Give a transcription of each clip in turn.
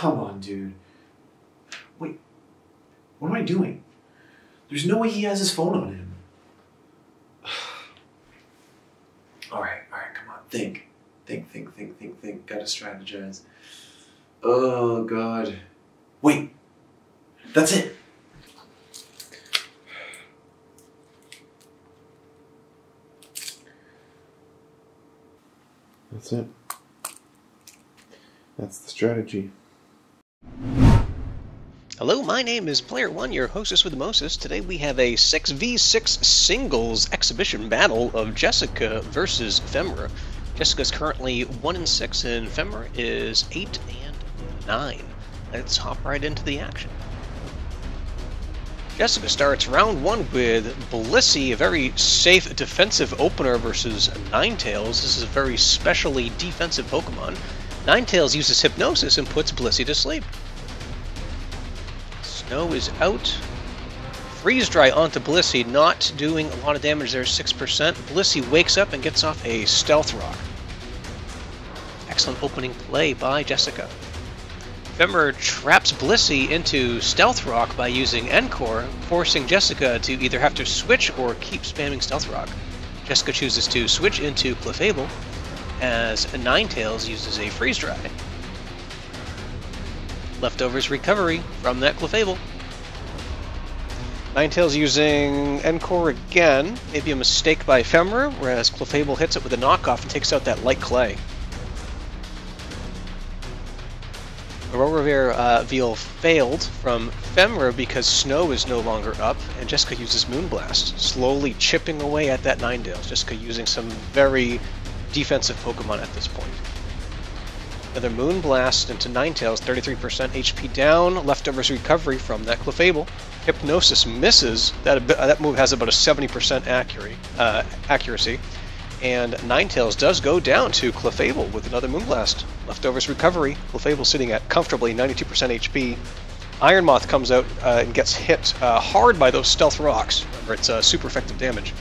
come on, dude. Wait, what am I doing? There's no way he has his phone on him. Alright, come on, think. Think. Gotta strategize. Oh, God. Wait, that's it. That's it. That's the strategy. Hello, my name is Player One, your hostess with the mostest. Today we have a 6v6 singles exhibition battle of Jessica versus Femra. Jessica's currently 1-6 and Femra is 8-9. Let's hop right into the action. Jessica starts round one with Blissey, a very safe defensive opener versus Ninetales. This is a very specially defensive Pokemon. Ninetales uses Hypnosis and puts Blissey to sleep. Snow is out. Freeze Dry onto Blissey, not doing a lot of damage there, 6%. Blissey wakes up and gets off a Stealth Rock. Excellent opening play by Jessica. Femra traps Blissey into Stealth Rock by using Encore, forcing Jessica to either have to switch or keep spamming Stealth Rock. Jessica chooses to switch into Clefable, as Ninetales uses a Freeze Dry. Leftovers recovery from that Clefable. Ninetales using Encore again, maybe a mistake by Femra, whereas Clefable hits it with a knockoff and takes out that Light Clay. Aurora Veil failed from Femra because Snow is no longer up, and Jessica uses Moonblast, slowly chipping away at that Ninetales. Jessica using some very defensive Pokemon at this point. Another Moonblast into Ninetales, 33% HP down, leftovers recovery from that Clefable. Hypnosis misses, that move has about a 70% accuracy. And Ninetales does go down to Clefable with another Moonblast. Leftovers recovery. Clefable sitting at comfortably 92% HP. Iron Moth comes out and gets hit hard by those Stealth Rocks. Remember, it's super effective damage.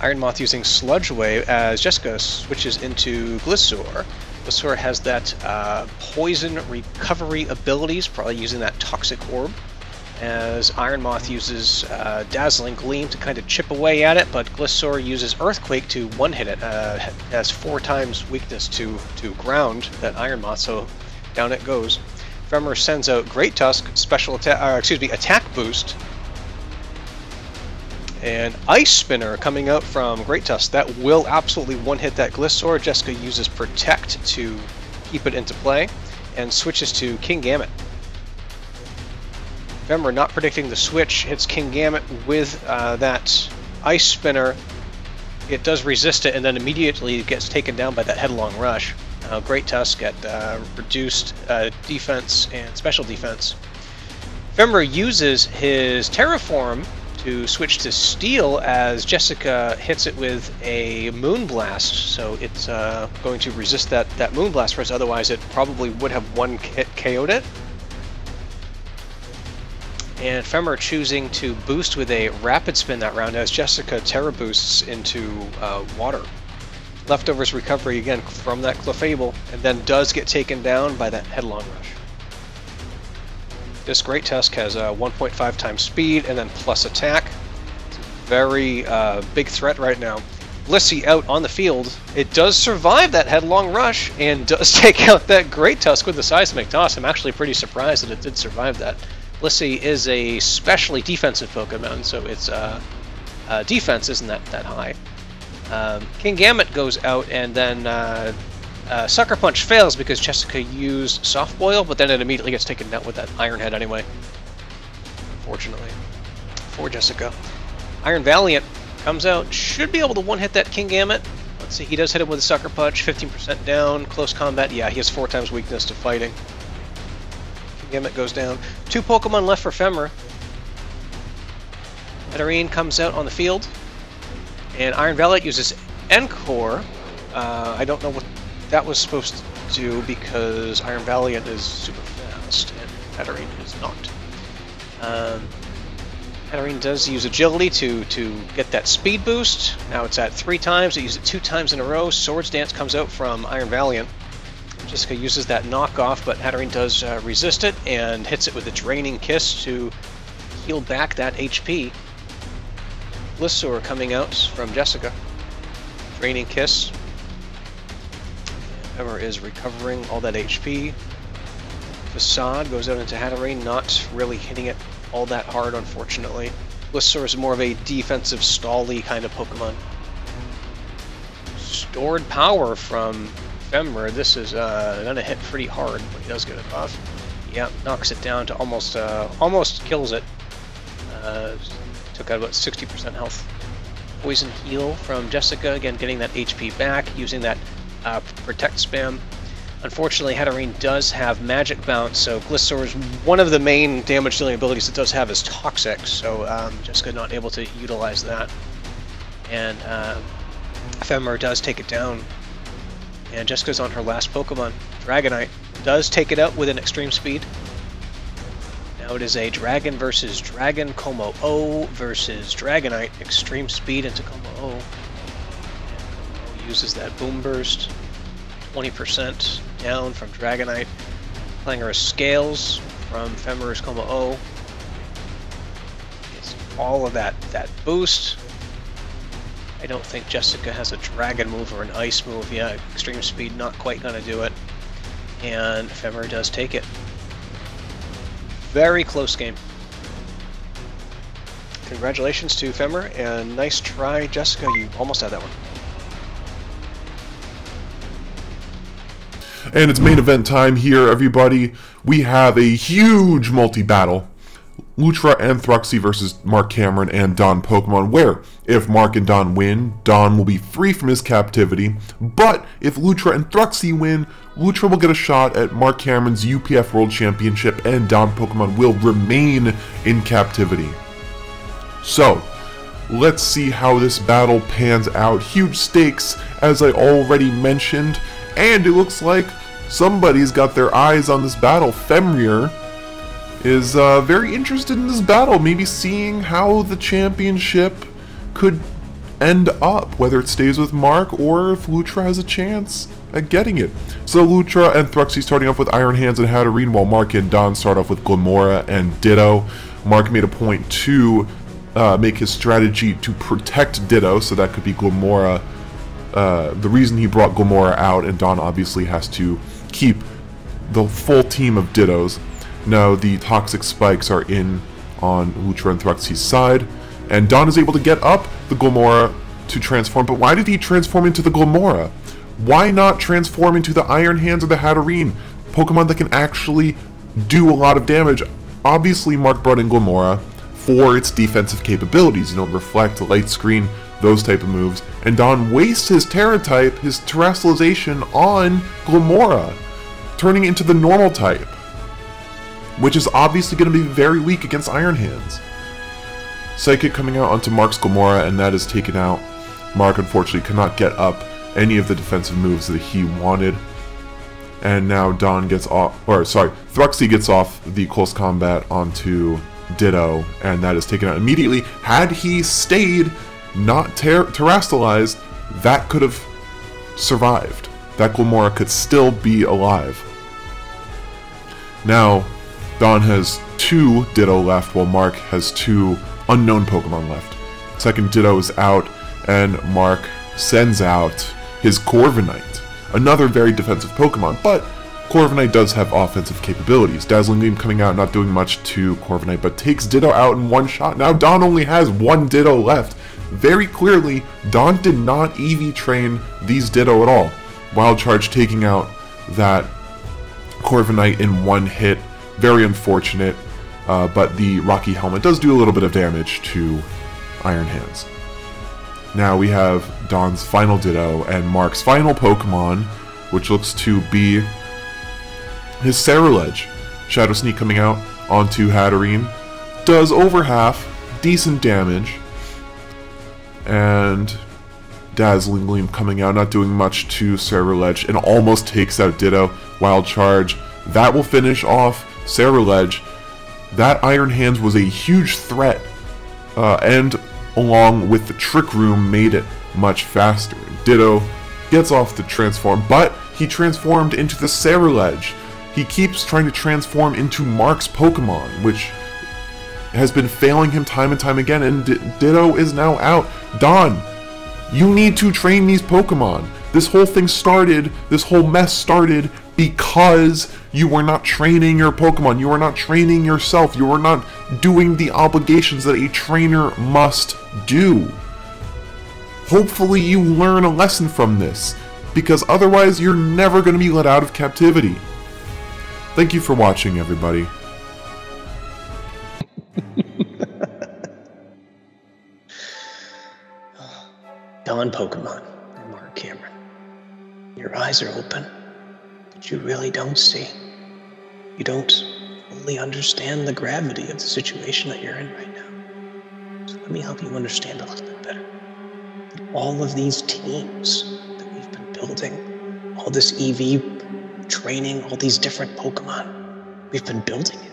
Iron Moth using Sludge Wave as Jessica switches into Gliscor. Gliscor has that poison recovery abilities, probably using that Toxic Orb, as Iron Moth uses Dazzling Gleam to kind of chip away at it, but Gliscor uses Earthquake to one-hit it. Has 4 times weakness to ground, that Iron Moth, so down it goes. Femra sends out Great Tusk, special attack, attack boost, and Ice Spinner coming out from Great Tusk. That will absolutely one-hit that Gliscor. Jessica uses Protect to keep it into play, and switches to Kingambit. Femra, not predicting the switch, hits Kingambit with that Ice Spinner. It does resist it, and then immediately gets taken down by that Headlong Rush. Great Tusk at reduced defense and special defense. Femra uses his Terraform to switch to Steel as Jessica hits it with a Moonblast, so it's going to resist that Moonblast, whereas otherwise it probably would have one hit KO'd it. And Femra choosing to boost with a Rapid Spin that round as Jessica Terra boosts into Water. Leftovers recovery again from that Clefable, and then does get taken down by that Headlong Rush. This Great Tusk has 1.5 times speed and then plus attack. It's a very big threat right now. Blissey out on the field. It does survive that Headlong Rush and does take out that Great Tusk with the Seismic Toss. I'm actually pretty surprised that it did survive that. Blissey is a specially defensive Pokemon, so its defense isn't that high. Kingambit goes out, and then Sucker Punch fails because Jessica used Soft Boil, but then it immediately gets taken out with that Iron Head anyway. Unfortunately for Jessica. Iron Valiant comes out, should be able to one-hit that Kingambit. Let's see, he does hit him with a Sucker Punch, 15% down, close combat. Yeah, he has 4 times weakness to fighting. Kingambit goes down. 2 Pokemon left for Femra. Metarine comes out on the field, and Iron Valiant uses Encore. I don't know what that was supposed to do because Iron Valiant is super fast and Metarine is not. Metarine does use Agility to get that speed boost. Now it's at 3 times. It used it 2 times in a row. Swords Dance comes out from Iron Valiant. Jessica uses that knockoff, but Hatterene does resist it and hits it with a Draining Kiss to heal back that HP. Blissor coming out from Jessica. Draining Kiss. Emma is recovering all that HP. Facade goes out into Hatterene, not really hitting it all that hard, unfortunately. Blissor is more of a defensive, stally kind of Pokemon. Stored Power from Femmer. This is gonna hit pretty hard, but he does get it off. Yeah, knocks it down to almost kills it. Took out about 60% health. Poison Heal from Jessica, again getting that HP back, using that Protect spam. Unfortunately, Hatterene does have Magic Bounce, so Glissor's one of the main damage dealing abilities it does have is Toxic, so Jessica not able to utilize that. And Ephemer does take it down. And Jessica's on her last Pokemon. Dragonite does take it out with an extreme speed. Now it is a Dragon versus Dragon, Como O versus Dragonite, extreme speed into Como O. And Como O uses that Boom Burst. 20% down from Dragonite. Clangorous Scales from Femmer's Como O. Gets all of that boost. I don't think Jessica has a Dragon move or an Ice move. Yeah, extreme speed not quite gonna do it. And Femmer does take it. Very close game. Congratulations to Femmer, and nice try, Jessica. You almost had that one. And it's main event time here, everybody. We have a huge multi-battle. Lutra and Thruxy versus Marc Cameron and Don Pokemon, where if Marc and Don win, Don will be free from his captivity. But if Lutra and Thruxy win, Lutra will get a shot at Marc Cameron's UPF World Championship and Don Pokemon will remain in captivity. So, let's see how this battle pans out. Huge stakes, as I already mentioned. And it looks like somebody's got their eyes on this battle. Femrier is very interested in this battle, maybe seeing how the championship could end up, whether it stays with Marc or if Lutra has a chance at getting it. So Lutra and Thruxy starting off with Iron Hands and Hatterene, while Marc and Don start off with Glamora and Ditto. Marc made a point to make his strategy to protect Ditto, so that could be Glamora. The reason he brought Glamora out, and Don obviously has to keep the full team of Dittos. Now the Toxic Spikes are in on Lutra and Thruxy's side, and Don is able to get up the Glamora to transform. But why did he transform into the Glamora? Why not transform into the Iron Hands or the Hatterene? Pokemon that can actually do a lot of damage. Obviously, Marc brought in Glamora for its defensive capabilities, Reflect, Light Screen, those type of moves. And Don wastes his Terra type, his Terrestrialization on Glamora, turning it into the normal type, which is obviously going to be very weak against Iron Hands. Psychic coming out onto Marc's Glamora, and that is taken out. Marc unfortunately cannot get up any of the defensive moves that he wanted. And now Don gets off, Thruxy gets off the close combat onto Ditto, and that is taken out immediately. Had he stayed not terrestrialized, that could have survived. That Glamora could still be alive. Now, Don has 2 Ditto left, while Marc has 2 unknown Pokemon left. Second Ditto is out, and Marc sends out his Corviknight, another very defensive Pokemon, but Corviknight does have offensive capabilities. Dazzling Gleam coming out, not doing much to Corviknight, but takes Ditto out in one shot. Now Don only has 1 Ditto left. Very clearly, Don did not EV train these Ditto at all. Wild Charge taking out that Corviknight in 1 hit. Very unfortunate, but the Rocky Helmet does do a little bit of damage to Iron Hands. Now we have Don's final Ditto and Marc's final Pokemon, which looks to be his Ceruledge. Shadow Sneak coming out onto Hatterene. Does over half, decent damage. And Dazzling Gleam coming out, not doing much to Ceruledge, and almost takes out Ditto. Wild Charge. That will finish off Ceruledge. That Iron Hands was a huge threat, and along with the Trick Room made it much faster. Ditto gets off the transform, but He transformed into the Cerulege. He keeps trying to transform into Marc's Pokemon, which has been failing him time and time again, and Ditto is now out. Don, you need to train these Pokemon. This whole thing started, this whole mess started because you were not training your Pokemon. You were not training yourself. You were not doing the obligations that a trainer must do. Hopefully you learn a lesson from this, because otherwise you're never going to be let out of captivity. Thank you for watching, everybody. Don Pokemon and Marc Cameron. Your eyes are open, but you really don't see. You don't fully understand the gravity of the situation that you're in right now. So let me help you understand a little bit better. All of these teams that we've been building, all this EV training, all these different Pokemon, we've been building it.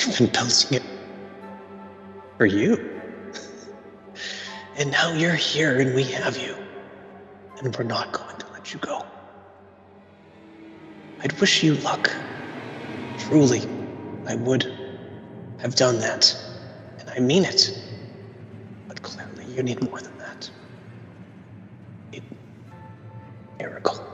We've been building it for you. And now you're here and we have you. And we're not going to let you go. I'd wish you luck. Truly, I would have done that. And I mean it. But clearly you need more than that. You need a miracle.